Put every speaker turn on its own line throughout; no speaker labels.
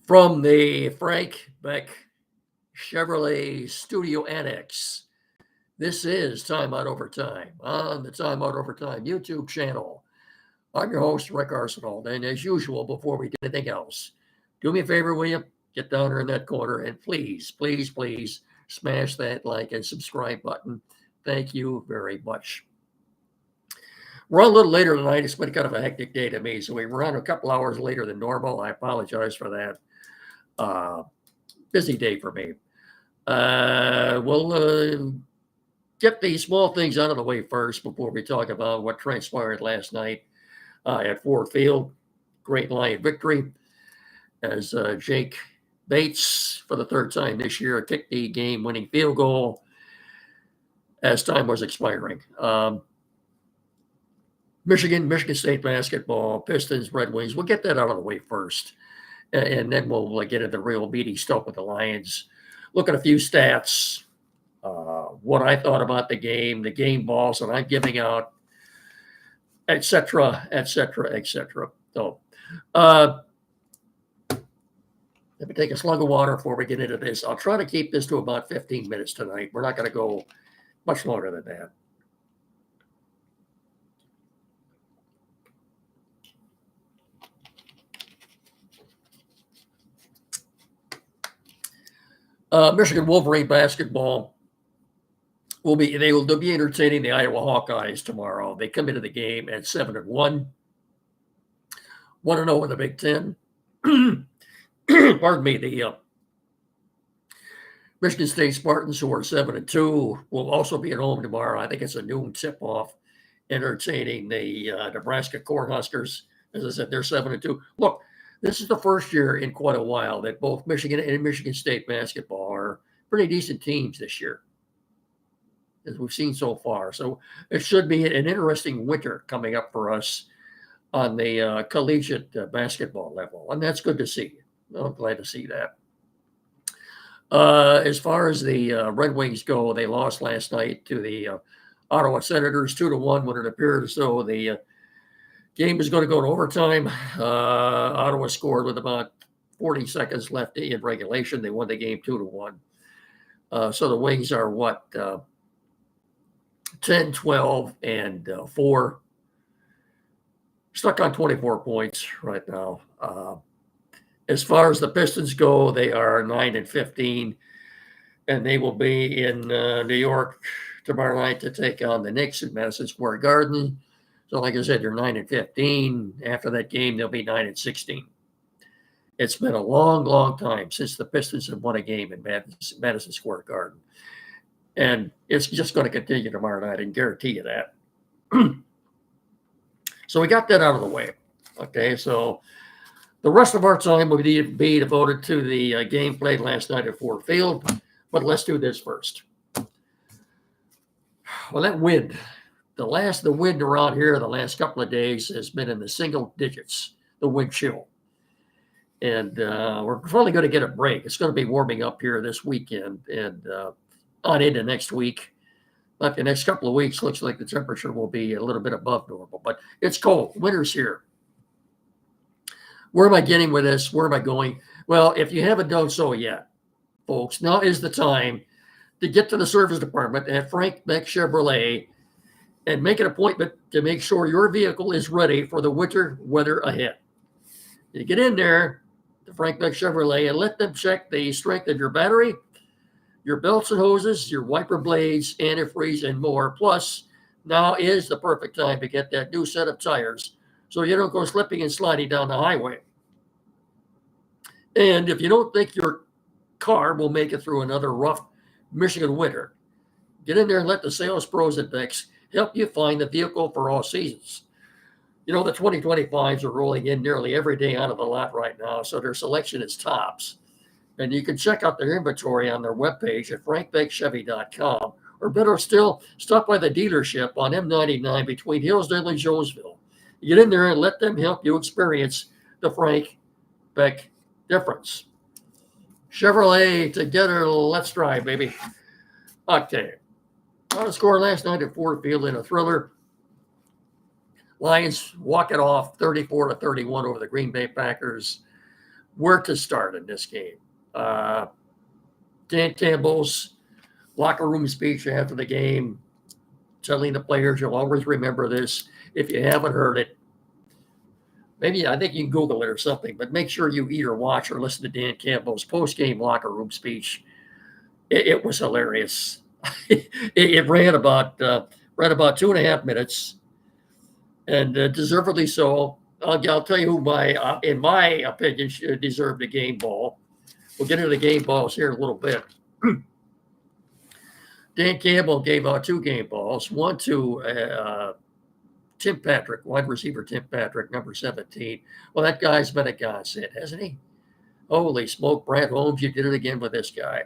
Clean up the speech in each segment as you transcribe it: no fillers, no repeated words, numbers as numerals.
From the Frank Beck Chevrolet Studio Annex, this is Time Out Overtime on the Time Out Overtime YouTube channel. I'm your host, Rick Arsenault, and as usual, before we do anything else, do me a favor, will you? Get down there in that corner and please, please, please smash that like and subscribe button. Thank you very much. We're on a little later tonight. It's been kind of a hectic day to me, so we were on a couple hours later than normal. I apologize for that. Busy day for me. We'll get these small things out of the way first before we talk about what transpired last night at Ford Field. Great Lion victory as Jake Bates, for the third time this year, kicked the game-winning field goal as time was expiring. Michigan State basketball, Pistons, Red Wings. We'll get that out of the way first, and then we'll get into the real meaty stuff with the Lions. Look at a few stats, what I thought about the game balls that I'm giving out, etc., etc., etc. So, let me take a slug of water before we get into this. I'll try to keep this to about 15 minutes tonight. We're not going to go much longer than that. Michigan Wolverine basketball they'll be entertaining the Iowa Hawkeyes tomorrow. They come into the game at 7-1, 1-0 in the Big Ten. Pardon me. The Michigan State Spartans, who are 7-2, will also be at home tomorrow. I think it's a noon tip-off, entertaining the Nebraska Cornhuskers. As I said, they're 7-2. Look, this is the first year in quite a while that both Michigan and Michigan State basketball are pretty decent teams this year, as we've seen so far. So it should be an interesting winter coming up for us on the collegiate basketball level, and that's good to see. I'm glad to see that. As far as the Red Wings go, they lost last night to the Ottawa Senators 2-1 when it appeared as though the game was going to go to overtime. Ottawa scored with about 40 seconds left in regulation. They won the game 2-1. So the Wings are 10, 12, and 4. Stuck on 24 points right now. As far as the Pistons go, they are 9-15, and they will be in New York tomorrow night to take on the Knicks at Madison Square Garden. So, like I said, they're 9-15. After that game, they'll be 9-16. It's been a long, long time since the Pistons have won a game in Madison Square Garden, and it's just going to continue tomorrow night. I can guarantee you that. So we got that out of the way. Okay, so the rest of our time will be devoted to the game played last night at Ford Field, but let's do this first. Well, that wind, the wind around here the last couple of days has been in the single digits, the wind chill. And we're probably going to get a break. It's going to be warming up here this weekend and on into next week. But the next couple of weeks looks like the temperature will be a little bit above normal, but it's cold. Winter's here. Where am I getting with this? Where am I going? Well, if you haven't done so yet, folks, now is the time to get to the service department at Frank Beck Chevrolet and make an appointment to make sure your vehicle is ready for the winter weather ahead. You get in there to Frank Beck Chevrolet and let them check the strength of your battery, your belts and hoses, your wiper blades, antifreeze, and more. Plus, now is the perfect time to get that new set of tires so you don't go slipping and sliding down the highway. And if you don't think your car will make it through another rough Michigan winter, get in there and let the sales pros at Beck's help you find the vehicle for all seasons. You know, the 2025s are rolling in nearly every day out of the lot right now, so their selection is tops. And you can check out their inventory on their webpage at frankbeckchevy.com, or better still, stop by the dealership on M99 between Hillsdale and Jonesville. You get in there and let them help you experience the Frank Beck difference. Chevrolet together, let's drive, baby. Okay. Final score last night at Ford Field in a thriller. Lions walk it off 34-31 over the Green Bay Packers. where to start in this game. Dan Campbell's locker room speech after the game, telling the players, you'll always remember this. If you haven't heard it, maybe I think you can Google it or something, but make sure you either watch or listen to Dan Campbell's post-game locker room speech. It was hilarious. It ran about 2.5 minutes, and deservedly so. I'll tell you who in my opinion, deserved a game ball. We'll get into the game balls here in a little bit. Dan Campbell gave out 2 game balls, one to Tim Patrick, wide receiver Tim Patrick, number 17. Well, that guy's been a godsend, hasn't he? Holy smoke, Brad Holmes, you did it again with this guy.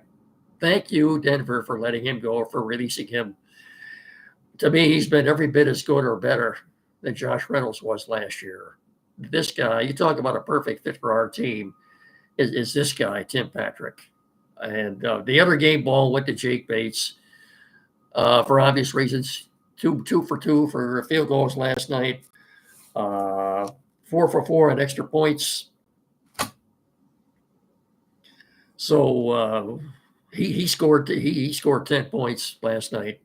Thank you, Denver, for letting him go, for releasing him. To me, he's been every bit as good or better than Josh Reynolds was last year. This guy, you talk about a perfect fit for our team, is this guy, Tim Patrick. And the other game ball went to Jake Bates for obvious reasons. Two for 2 for field goals last night. 4 for 4 on extra points. So he scored 10 points last night.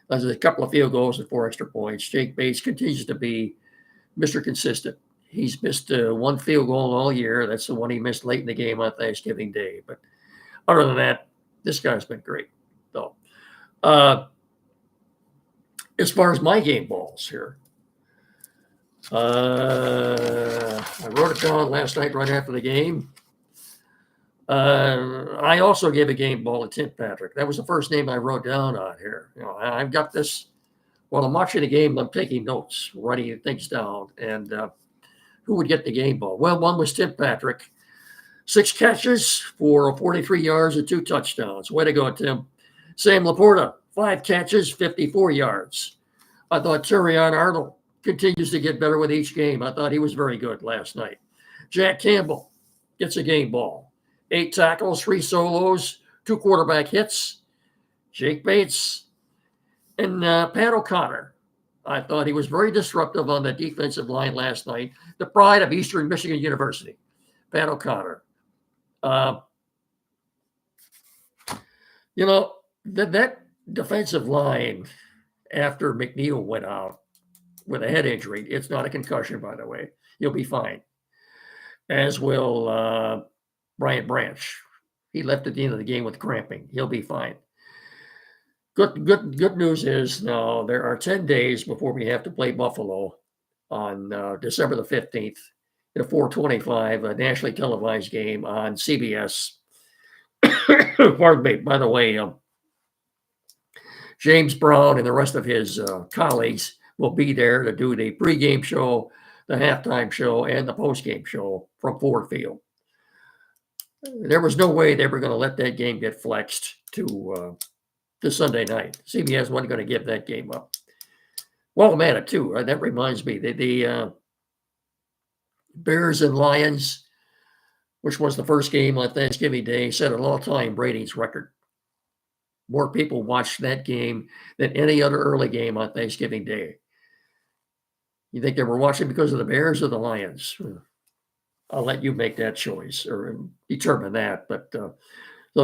There's a couple of field goals and 4 extra points. Jake Bates continues to be Mr. Consistent. He's missed 1 field goal all year. That's the one he missed late in the game on Thanksgiving Day. But other than that, this guy's been great, though. As far as my game balls here, I wrote it down last night right after the game. I also gave a game ball to Tim Patrick. That was the first name I wrote down on here. I've got this. While I'm watching the game, I'm taking notes, writing things down. And who would get the game ball? Well, one was Tim Patrick. 6 catches for 43 yards and 2 touchdowns. Way to go, Tim. Sam Laporta, 5 catches, 54 yards. I thought Terrion Arnold continues to get better with each game. I thought he was very good last night. Jack Campbell gets a game ball. 8 tackles, 3 solos, 2 quarterback hits. Jake Bates and Pat O'Connor. I thought he was very disruptive on the defensive line last night. The pride of Eastern Michigan University, Pat O'Connor. That defensive line after McNeil went out with a head injury, it's not a concussion, by the way. He'll be fine. As will Brian Branch. He left at the end of the game with cramping. He'll be fine. Good news is now there are 10 days before we have to play Buffalo on December the 15th in a 4:25, a nationally televised game on CBS. Pardon me. By the way, James Brown and the rest of his colleagues will be there to do the pregame show, the halftime show, and the postgame show from Ford Field. There was no way they were going to let that game get flexed to Sunday night. CBS wasn't going to give that game up. Well, man, it too. That reminds me, the Bears and Lions, which was the first game on Thanksgiving Day, set an all-time ratings record. More people watched that game than any other early game on Thanksgiving Day. You think they were watching because of the Bears or the Lions? I'll let you make that choice or determine that. But so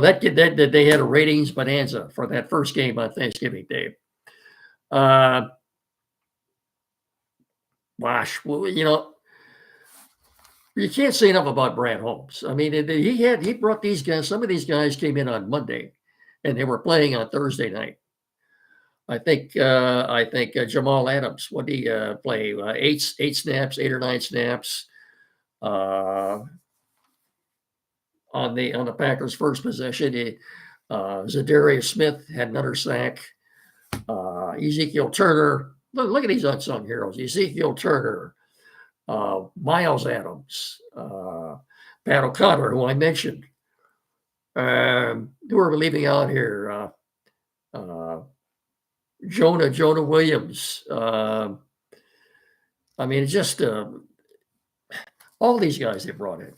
that they had a ratings bonanza for that first game on Thanksgiving Day. Gosh, well, you can't say enough about Brad Holmes. I mean, he brought these guys. Some of these guys came in on Monday, and they were playing on Thursday night. I think Jamal Adams, what did he play? 8 snaps, 8 or 9 snaps on the Packers' first possession. Zadarius Smith had another sack. Ezekiel Turner. Look at these unsung heroes. Ezekiel Turner, Miles Adams, Pat O'Connor, who I mentioned. Who are we leaving out here? Jonah Williams. I mean, it's just all these guys they brought in.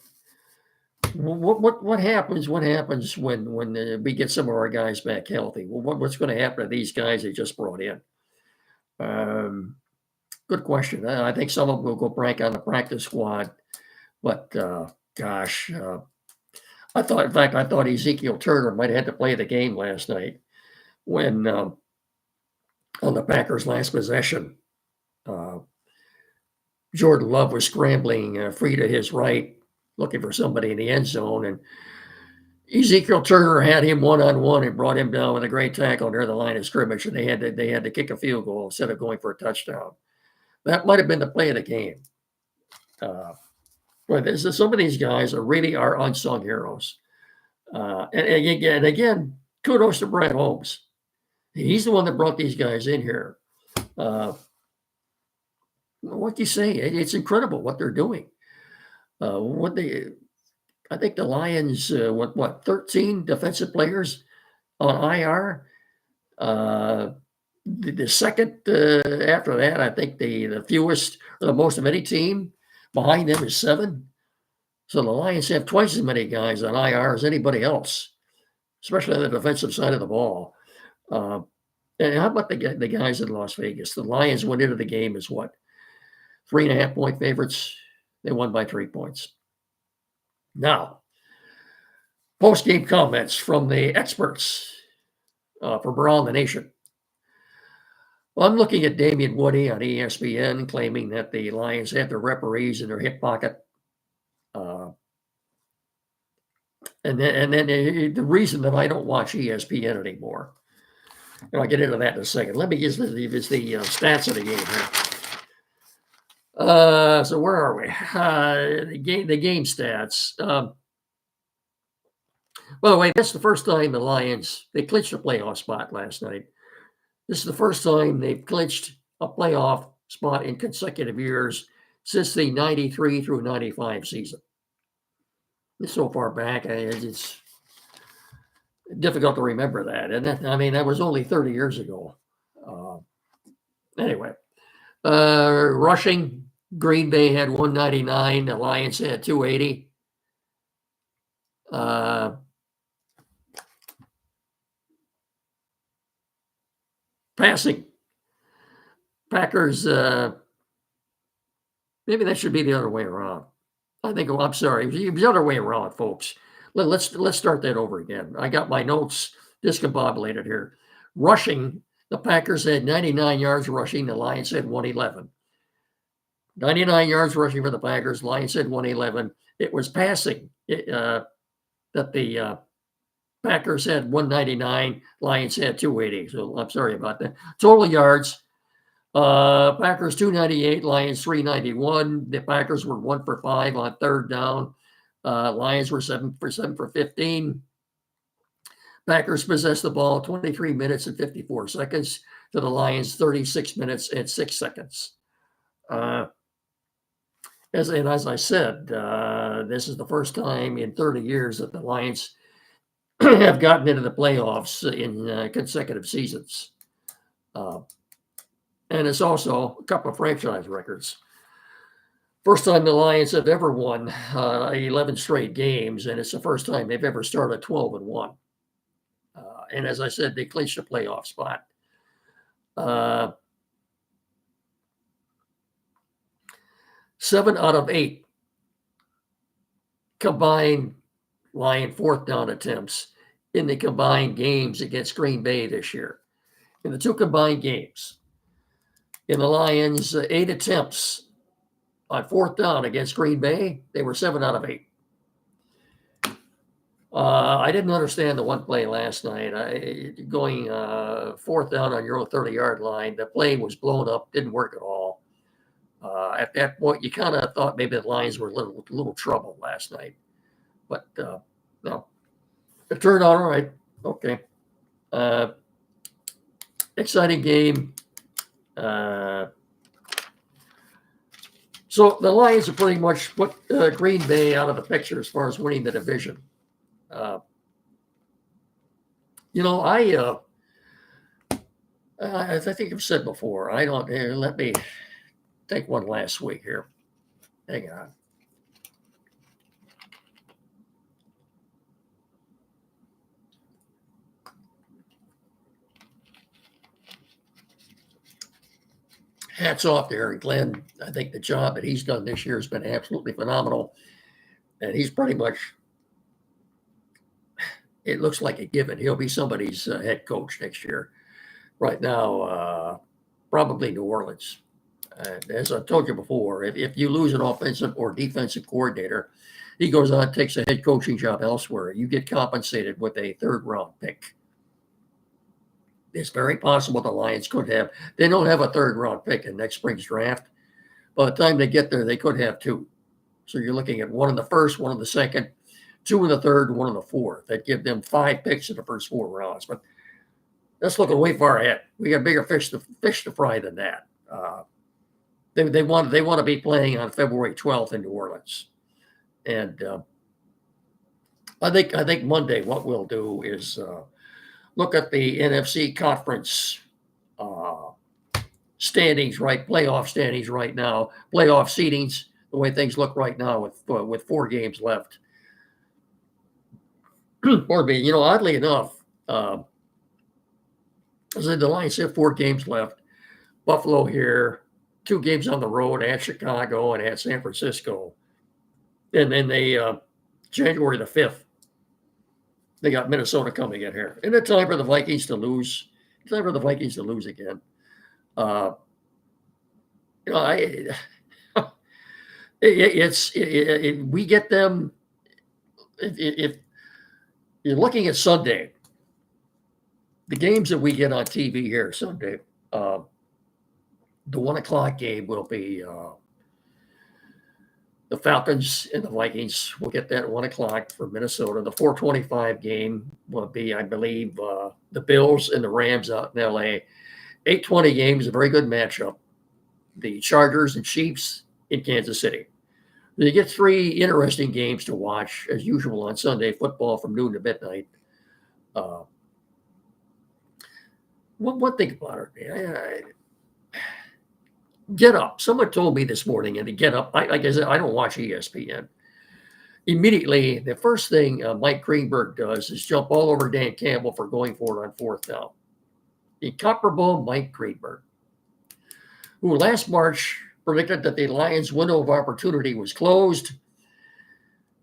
What happens? What happens when we get some of our guys back healthy? Well, what's going to happen to these guys they just brought in? Good question. I think some of them will go back on the practice squad, but gosh, I thought, in fact, I thought Ezekiel Turner might have had to play the game last night when on the Packers' last possession, uh, Jordan Love was scrambling free to his right, looking for somebody in the end zone, and Ezekiel Turner had him one-on-one and brought him down with a great tackle near the line of scrimmage, and they had to kick a field goal instead of going for a touchdown. That might have been the play of the game. But some of these guys are unsung heroes. And again, kudos to Brad Holmes. He's the one that brought these guys in here. What do you say? It's incredible what they're doing. I think the Lions, 13 defensive players on IR. The second after that, I think the fewest or the most of any team. Behind them is 7. So the Lions have twice as many guys on IR as anybody else, especially on the defensive side of the ball. And how about the guys in Las Vegas? The Lions went into the game as what? 3.5-point favorites. They won by 3 points. Now, post-game comments from the experts from around the nation. Well, I'm looking at Damian Woody on ESPN claiming that the Lions have the referees in their hip pocket. And then the reason that I don't watch ESPN anymore, and I'll get into that in a second. Let me give the stats of the game here. So where are we? The game stats. By the way, that's the first time the Lions, they clinched a playoff spot last night. This is the first time they've clinched a playoff spot in consecutive years since the 93 through 95 season. It's so far back, it's difficult to remember that. And that was only 30 years ago. Anyway, rushing, Green Bay had 199. The Lions had 280. Passing, Packers, maybe that should be the other way around. I'm sorry. It was the other way around, folks. Let's start that over again. I got my notes discombobulated here. Rushing, the Packers had 99 yards rushing. The Lions had 111. 99 yards rushing for the Packers. Lions had 111. It was passing that the Packers had 199. Lions had 280. So I'm sorry about that. Total yards. Packers 298, Lions 391. The Packers were 1 for 5 on third down. Lions were 7 for 15. Packers possessed the ball 23 minutes and 54 seconds to the Lions 36 minutes and 6 seconds. As I said, this is the first time in 30 years that the Lions have gotten into the playoffs in consecutive seasons. And it's also a couple of franchise records. First time the Lions have ever won 11 straight games, and it's the first time they've ever started 12-1. And as I said, they clinched a playoff spot. 7 out of 8 combined Lion fourth down attempts in the combined games against Green Bay this year. In the 2 combined games, in the Lions' 8 attempts on fourth down against Green Bay, they were 7 out of 8. I didn't understand the one play last night. Going fourth down on your own 30-yard line, the play was blown up, didn't work at all. At that point, you kind of thought maybe the Lions were a little trouble last night. But no, it turned out all right. Okay. Exciting game. So the Lions have pretty much put Green Bay out of the picture as far as winning the division. I think I've said before, I don't, let me take one last week here. Hang on. Hats off to Aaron Glenn. I think the job that he's done this year has been absolutely phenomenal. And he's pretty much, it looks like a given. He'll be somebody's head coach next year. Right now, probably New Orleans. And as I told you before, if you lose an offensive or defensive coordinator, he goes on, takes a head coaching job elsewhere. You get compensated with a third-round pick. It's very possible the Lions could have. They don't have a third-round pick in next spring's draft. By the time they get there, they could have two. So you're looking at one in the first, one in the second, two in the third, one in the fourth. That give them 5 picks in the first 4 rounds. But that's looking way far ahead. We got bigger fish to fry than that. They want to be playing on February 12th in New Orleans, and I think Monday what we'll do is look at the NFC conference standings, right? Playoff standings right now, playoff seedings. The way things look right now with 4 games left. Pardon me. Oddly enough, as the Lions have 4 games left. Buffalo here, 2 games on the road at Chicago and at San Francisco. And then January the 5th, they got Minnesota coming in here. And it's time for the Vikings to lose. It's time for the Vikings to lose again. We get them. If you're looking at Sunday, the games that we get on TV here Sunday, the 1:00 game will be the Falcons and the Vikings. We'll get that at 1:00 for Minnesota. The 4:25 game will be, I believe, the Bills and the Rams out in LA. 8:20 game is a very good matchup. The Chargers and Chiefs in Kansas City. You get 3 interesting games to watch, as usual, on Sunday football from noon to midnight. One thing about it, man, Get Up. Someone told me this morning, and to Get Up, like I said, I don't watch ESPN. Immediately, the first thing Mike Greenberg does is jump all over Dan Campbell for going for it on 4th down. Incomparable Mike Greenberg, who last March predicted that the Lions' window of opportunity was closed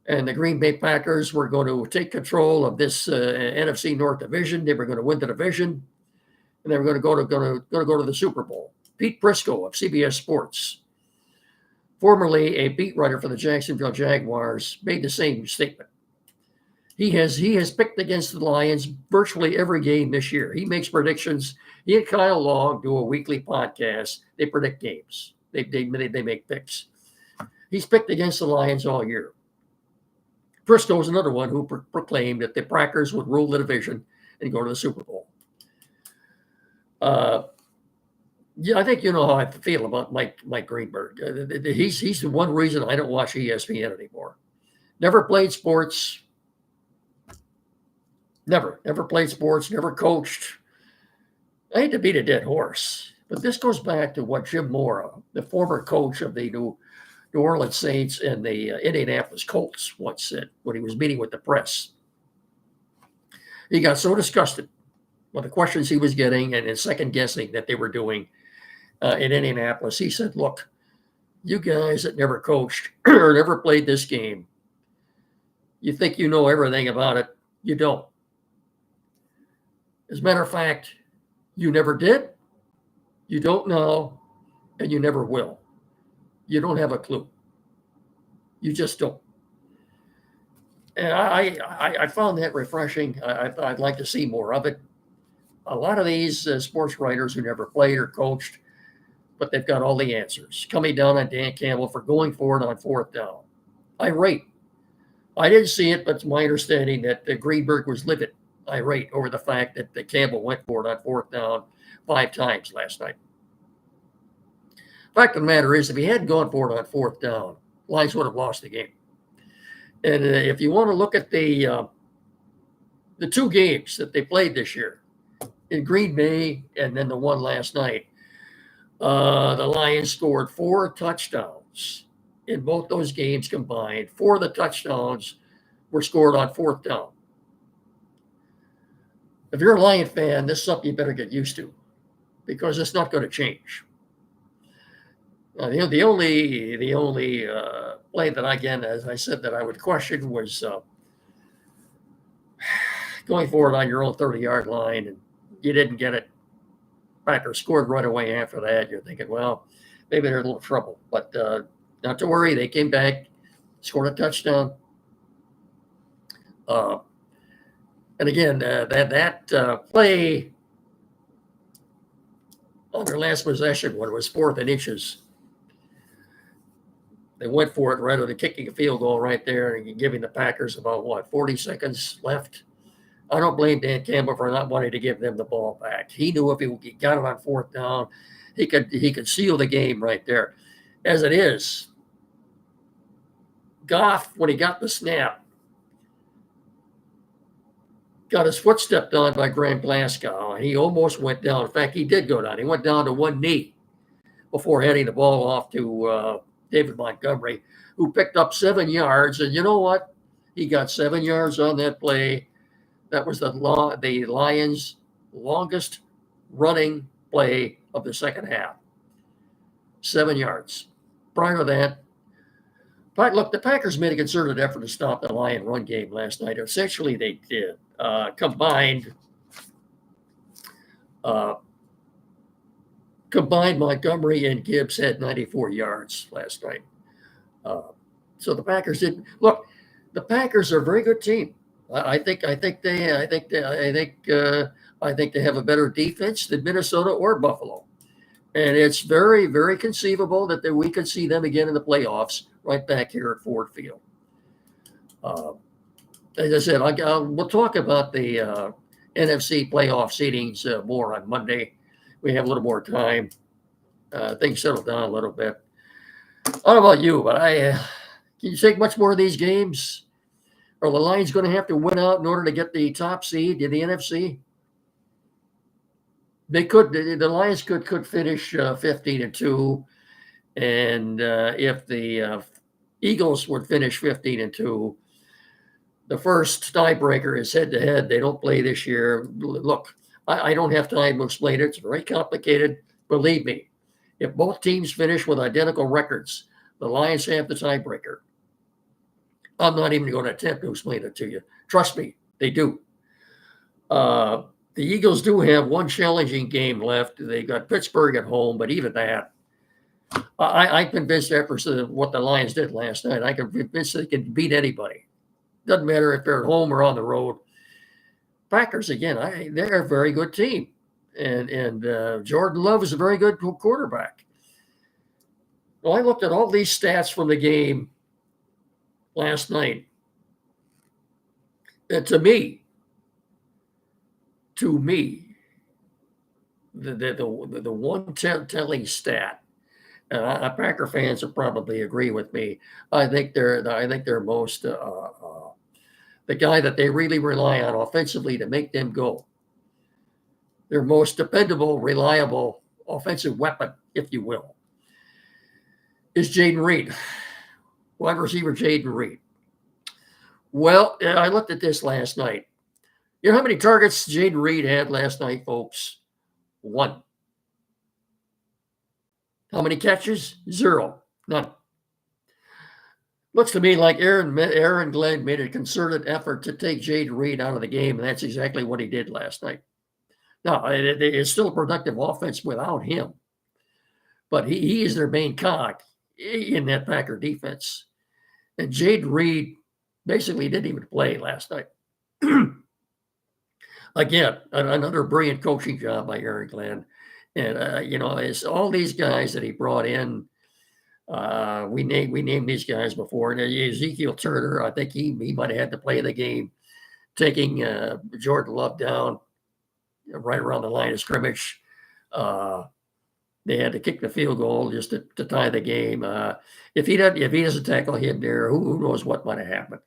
and the Green Bay Packers were going to take control of this NFC North division. They were going to win the division, and they were going to go to the Super Bowl. Pete Prisco of CBS Sports, formerly a beat writer for the Jacksonville Jaguars, made the same statement. He has picked against the Lions virtually every game this year. He makes predictions. He and Kyle Long do a weekly podcast. They predict games. They make picks. He's picked against the Lions all year. Prisco is another one who proclaimed that the Packers would rule the division and go to the Super Bowl. I think you know how I feel about Mike Greenberg. He's the one reason I don't watch ESPN anymore. Never played sports. Never played sports. Never coached. I hate to beat a dead horse, but this goes back to what Jim Mora, the former coach of the New Orleans Saints and the Indianapolis Colts, once said when he was meeting with the press. He got so disgusted with the questions he was getting and second guessing that they were doing in Indianapolis. He said, look, you guys that never coached or never played this game, you think you know everything about it. You don't. As a matter of fact, you never did, you don't know, and you never will. You don't have a clue. You just don't. And I found that refreshing. I'd like to see more of it. A lot of these sports writers who never played or coached, but they've got all the answers. Coming down on Dan Campbell for going for it on 4th down. Irate. I didn't see it, but it's my understanding that Greenberg was livid, irate over the fact that Campbell went for it on 4th down 5 times last night. Fact of the matter is, if he hadn't gone for it on 4th down, Lions would have lost the game. And if you want to look at the 2 games that they played this year, in Green Bay and then the one last night, the Lions scored 4 touchdowns in both those games combined. 4 of the touchdowns were scored on 4th down. If you're a Lion fan, this is something you better get used to because it's not going to change. The only play that, again, as I said, that I would question was going forward on your own 30-yard line, and you didn't get it. Packers scored right away after that. You're thinking, well, maybe they're in a little trouble. But not to worry. They came back, scored a touchdown. And again, that play on their last possession, when it was 4th and inches, they went for it rather than kicking a field goal right there and giving the Packers about, 40 seconds left. I don't blame Dan Campbell for not wanting to give them the ball back. He knew if he got it on 4th down, he could seal the game right there. As it is, Goff, when he got the snap, got his foot stepped on by Graham Glasgow, and he almost went down. In fact, he did go down. He went down to one knee before handing the ball off to David Montgomery, who picked up 7 yards. And you know what? He got 7 yards on that play. That was the Lions' longest running play of the second half. 7 yards. Prior to that, but look, the Packers made a concerted effort to stop the Lion run game last night. Essentially, they did. Combined, Montgomery and Gibbs had 94 yards last night. So the Packers didn't look. The Packers are a very good team. I think they have a better defense than Minnesota or Buffalo, and it's very, very conceivable that we could see them again in the playoffs right back here at Ford Field. As I said, we'll talk about the NFC playoff seedings more on Monday. We have a little more time. Things settle down a little bit. I don't know about you, but can you take much more of these games? Are the Lions going to have to win out in order to get the top seed in the NFC? They could. The Lions could finish 15-2, and if the Eagles would finish 15-2, the first tiebreaker is head-to-head. They don't play this year. Look, I don't have time to explain it. It's very complicated. Believe me, if both teams finish with identical records, the Lions have the tiebreaker. I'm not even going to attempt to explain it to you. Trust me, they do. The Eagles do have one challenging game left. They got Pittsburgh at home, but even that, I'm convinced after what the Lions did last night, I'm convinced they can beat anybody. Doesn't matter if they're at home or on the road. Packers, again, they're a very good team. And Jordan Love is a very good quarterback. Well, I looked at all these stats from the game last night. And to me, the one telling stat, and Packer fans will probably agree with me. I think they're most the guy that they really rely on offensively to make them go. Their most dependable, reliable offensive weapon, if you will, is Jaden Reed, wide receiver Jaden Reed. Well, I looked at this last night. You know how many targets Jaden Reed had last night, folks? 1. How many catches? 0. None. Looks to me like Aaron Glenn made a concerted effort to take Jaden Reed out of the game, and that's exactly what he did last night. Now, it's still a productive offense without him, but he is their main cog in that Packer defense. And Jaden Reed basically didn't even play last night. Again, another brilliant coaching job by Aaron Glenn. And, it's all these guys that he brought in. We named these guys before. And Ezekiel Turner, I think he might have had to play the game, taking Jordan Love down right around the line of scrimmage. They had to kick the field goal just to tie the game. If he doesn't tackle him there, who knows what might have happened.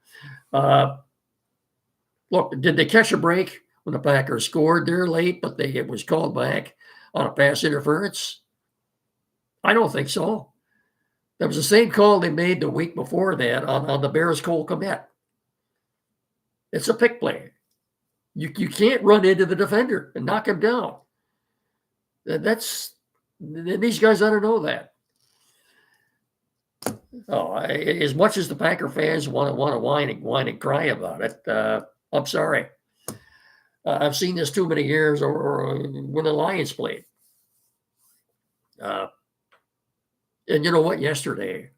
Look, did they catch a break when the Packers scored there late, but it was called back on a pass interference? I don't think so. That was the same call they made the week before that on the Bears Cole Kmet. It's a pick play. You can't run into the defender and knock him down. These guys ought to know that. Oh, as much as the Packer fans want to whine and cry about it, I'm sorry. I've seen this too many years, or when the Lions played. Uh, and you know what? Yesterday,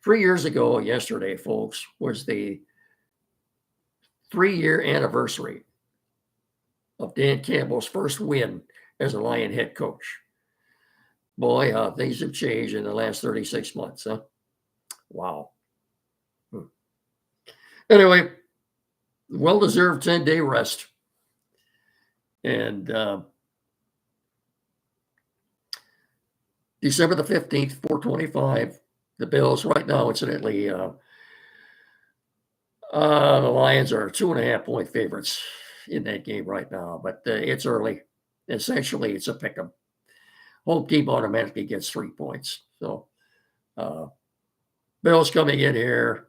3 years ago, yesterday, folks, was the 3-year anniversary of Dan Campbell's first win as a Lion head coach. Boy, how things have changed in the last 36 months, huh? Wow. Anyway, well-deserved 10-day rest. And December the 15th, 4:25, the Bills right now, incidentally, the Lions are 2.5-point favorites in that game right now, but it's early. Essentially, it's a pick 'em. Home team automatically gets 3 points. So, Bills coming in here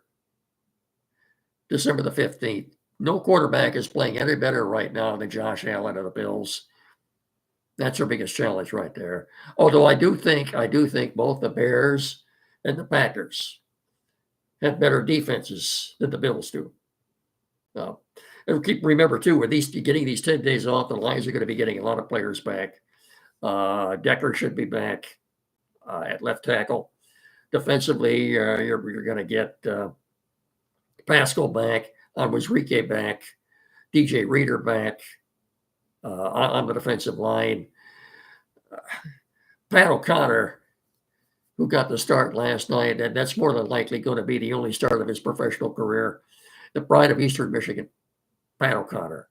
December the 15th. No quarterback is playing any better right now than Josh Allen of the Bills. That's our biggest challenge right there. Although I do think both the Bears and the Packers have better defenses than the Bills do. And remember too, with getting these 10 days off, the Lions are going to be getting a lot of players back. Decker should be back at left tackle. Defensively, you're going to get Pascal back, Onwuzurike back, DJ Reader back on the defensive line. Pat O'Connor, who got the start last night, and that's more than likely going to be the only start of his professional career. The pride of Eastern Michigan, Pat O'Connor.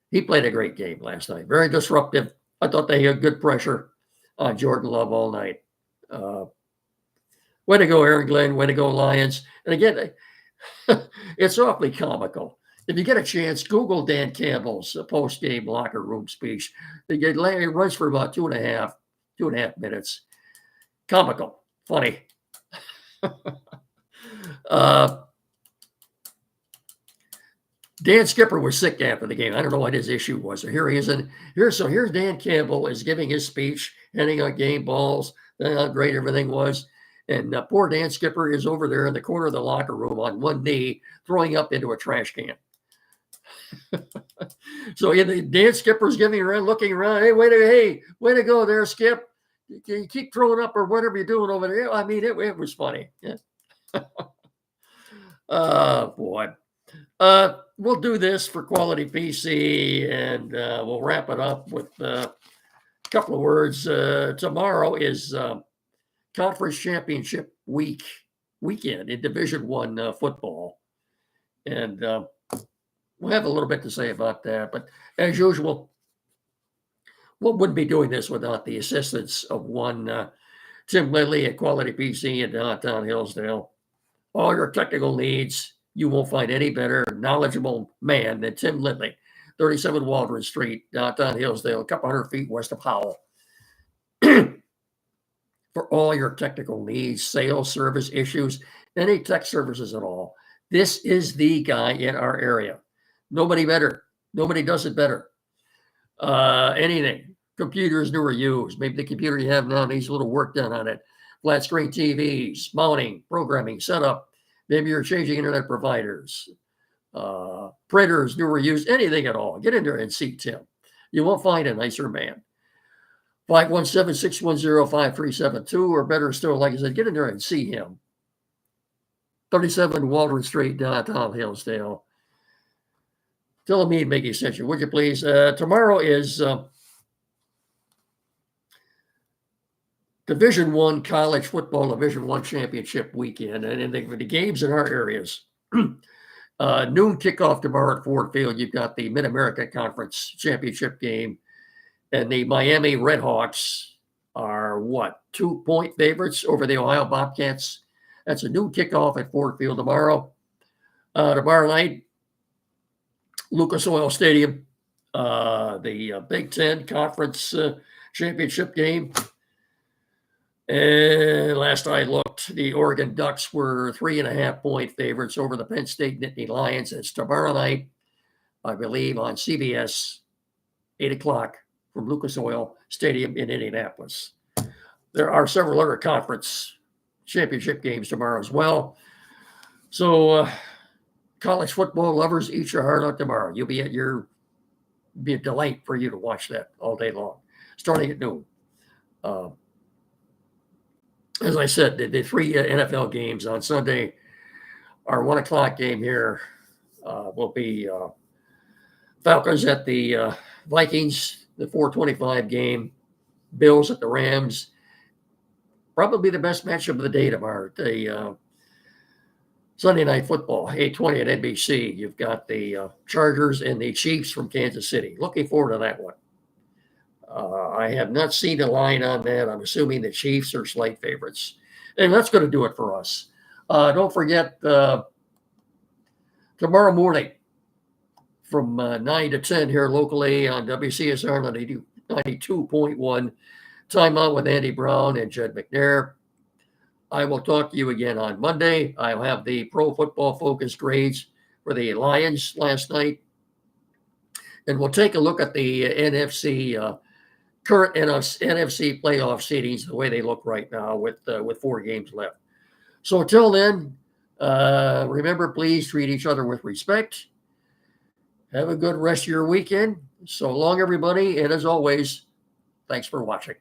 He played a great game last night. Very disruptive. I thought they had good pressure on Jordan Love all night. Way to go, Aaron Glenn. Way to go, Lions. And again, it's awfully comical. If you get a chance, Google Dan Campbell's post-game locker room speech. It runs for about two and a half minutes. Comical, funny. Dan Skipper was sick after the game. I don't know what his issue was. So here he is. And here's Dan Campbell is giving his speech, handing out game balls, how great everything was. And poor Dan Skipper is over there in the corner of the locker room on one knee, throwing up into a trash can. So Dan Skipper's looking around. Hey, way to go there, Skip. You keep throwing up or whatever you're doing over there. I mean, it was funny. Yeah. Boy. We'll do this for Quality PC, and we'll wrap it up with a couple of words. Tomorrow is Conference Championship weekend in Division I football, and we'll have a little bit to say about that. But as usual, we wouldn't be doing this without the assistance of one Tim Lindley at Quality PC in downtown Hillsdale. All your technical needs. You won't find any better knowledgeable man than Tim Lindley, 37 Waldron Street, downtown Hillsdale, a couple hundred feet west of Powell. For all your technical needs, sales, service issues, any tech services at all. This is the guy in our area. Nobody better. Nobody does it better. Anything. Computers, new or used. Maybe the computer you have now needs a little work done on it. Flat screen TVs, mounting, programming, setup. Maybe you're changing internet providers, printers, new or used, anything at all. Get in there and see Tim. You won't find a nicer man. 517-610-5372, or better still, like I said, get in there and see him. 37 Waldron Street, downtown Hillsdale. Tell him he'd make extension, would you please? Tomorrow is Division I college football, Division I championship weekend, and the games in our areas. Noon kickoff tomorrow at Ford Field. You've got the Mid-America Conference championship game, and the Miami Redhawks are 2-point favorites over the Ohio Bobcats. That's a noon kickoff at Ford Field tomorrow. Tomorrow night, Lucas Oil Stadium, the Big Ten Conference championship game. And last I looked, the Oregon Ducks were 3.5-point favorites over the Penn State Nittany Lions. It's tomorrow night, I believe, on CBS, 8 o'clock from Lucas Oil Stadium in Indianapolis. There are several other conference championship games tomorrow as well. So, college football lovers, eat your heart out tomorrow. You'll be be a delight for you to watch that all day long, starting at noon. Uh, as I said, the three NFL games on Sunday, our 1 o'clock game here will be Falcons at the Vikings, the 4:25 game, Bills at the Rams. Probably the best matchup of the day tomorrow. The Sunday Night Football, 8:20 at NBC. You've got the Chargers and the Chiefs from Kansas City. Looking forward to that one. I have not seen a line on that. I'm assuming the Chiefs are slight favorites. And that's going to do it for us. Don't forget, tomorrow morning from 9 to 10 here locally on WCSR 92.1, Time Out with Andy Brown and Jed McNair. I will talk to you again on Monday. I'll have the Pro Football Focus grades for the Lions last night. And we'll take a look at the current NFC playoff seedings, the way they look right now with 4 games left. So until then, remember, please treat each other with respect. Have a good rest of your weekend. So long, everybody. And as always, thanks for watching.